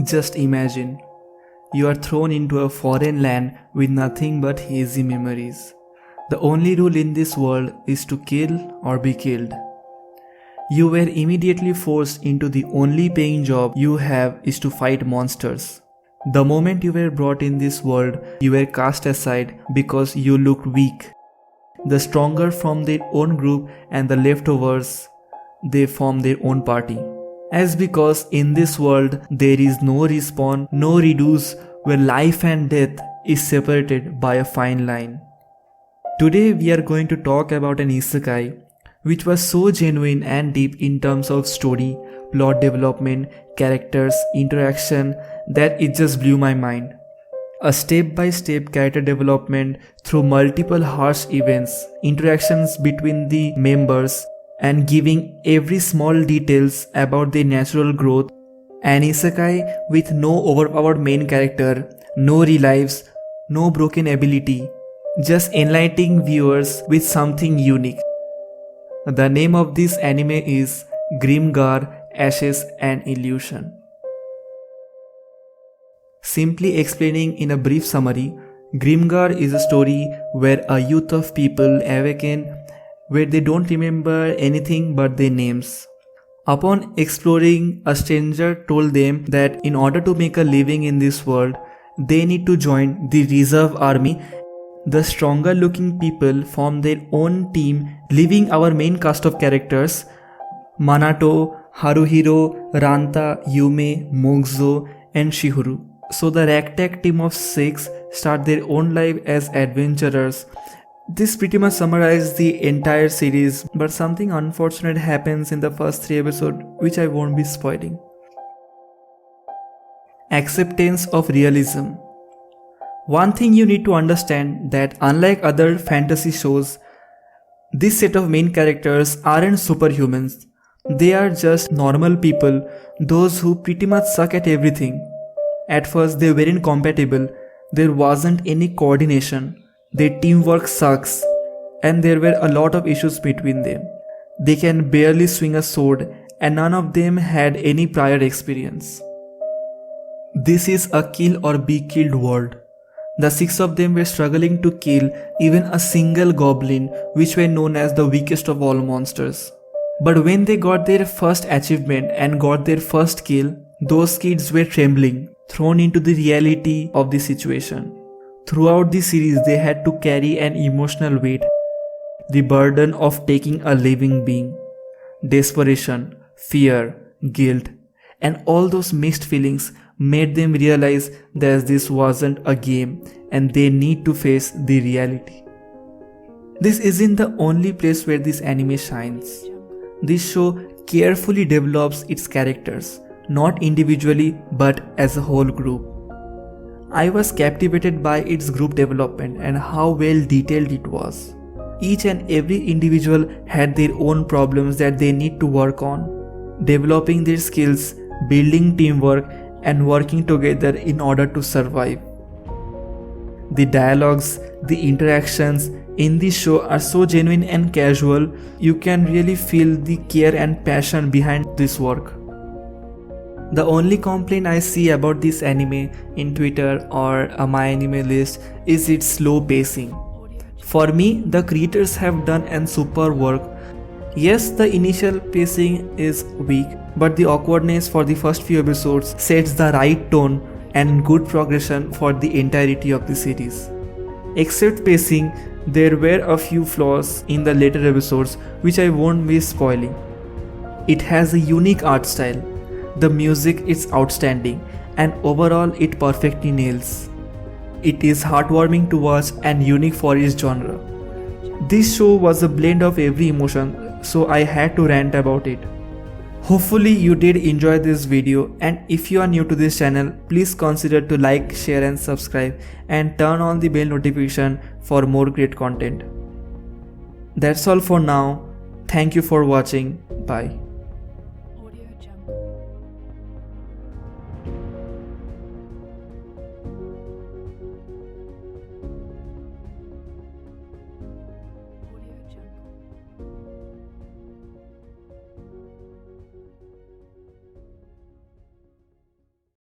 Just imagine, you are thrown into a foreign land with nothing but hazy memories. The only rule in this world is to kill or be killed. You were immediately forced into the only paying job you have is to fight monsters. The moment you were brought in this world, you were cast aside because you looked weak. The stronger from their own group and the leftovers, they form their own party. As because in this world there is no respawn, no redos, where life and death is separated by a fine line. Today we are going to talk about an isekai which was so genuine and deep in terms of story, plot development, characters, interaction that it just blew my mind. A step-by-step character development through multiple harsh events, interactions between the members, and giving every small details about their natural growth. An isekai with no overpowered main character, no relives, no broken ability, just enlightening viewers with something unique. The name of this anime is Grimgar Ashes and Illusion. Simply explaining in a brief summary, Grimgar is a story where a youth of people awaken where they don't remember anything but their names. Upon exploring, a stranger told them that in order to make a living in this world, they need to join the reserve army. The stronger looking people form their own team, leaving our main cast of characters Manato, Haruhiro, Ranta, Yume, Moguzo, and Shihuru. So the ragtag team of 6 start their own life as adventurers. This pretty much summarizes the entire series, but something unfortunate happens in the first 3 episodes which I won't be spoiling. Acceptance of realism. One thing you need to understand that unlike other fantasy shows, this set of main characters aren't superhumans. They are just normal people, those who pretty much suck at everything. At first they weren't compatible, there wasn't any coordination, their teamwork sucks, and there were a lot of issues between them. They can barely swing a sword and none of them had any prior experience. This is a kill or be killed world. The 6 of them were struggling to kill even a single goblin, which were known as the weakest of all monsters. But when they got their first achievement and got their first kill, those kids were trembling, thrown into the reality of the situation. Throughout the series, they had to carry an emotional weight, the burden of taking a living being. Desperation, fear, guilt, and all those mixed feelings made them realize that this wasn't a game and they need to face the reality. This isn't the only place where this anime shines. This show carefully develops its characters, not individually but as a whole group. I was captivated by its group development and how well detailed it was. Each and every individual had their own problems that they need to work on, developing their skills, building teamwork, and working together in order to survive. The dialogues, the interactions in this show are so genuine and casual, you can really feel the care and passion behind this work. The only complaint I see about this anime in Twitter or my anime list is its slow pacing. For me, the creators have done an super work. Yes, the initial pacing is weak, but the awkwardness for the first few episodes sets the right tone and good progression for the entirety of the series. Except pacing, there were a few flaws in the later episodes which I won't be spoiling. It has a unique art style, the music is outstanding, and overall it perfectly nails. It is heartwarming to watch and unique for its genre. This show was a blend of every emotion, so I had to rant about it. Hopefully you did enjoy this video, and if you are new to this channel, please consider to like, share and subscribe and turn on the bell notification for more great content. That's all for now. Thank you for watching. Bye.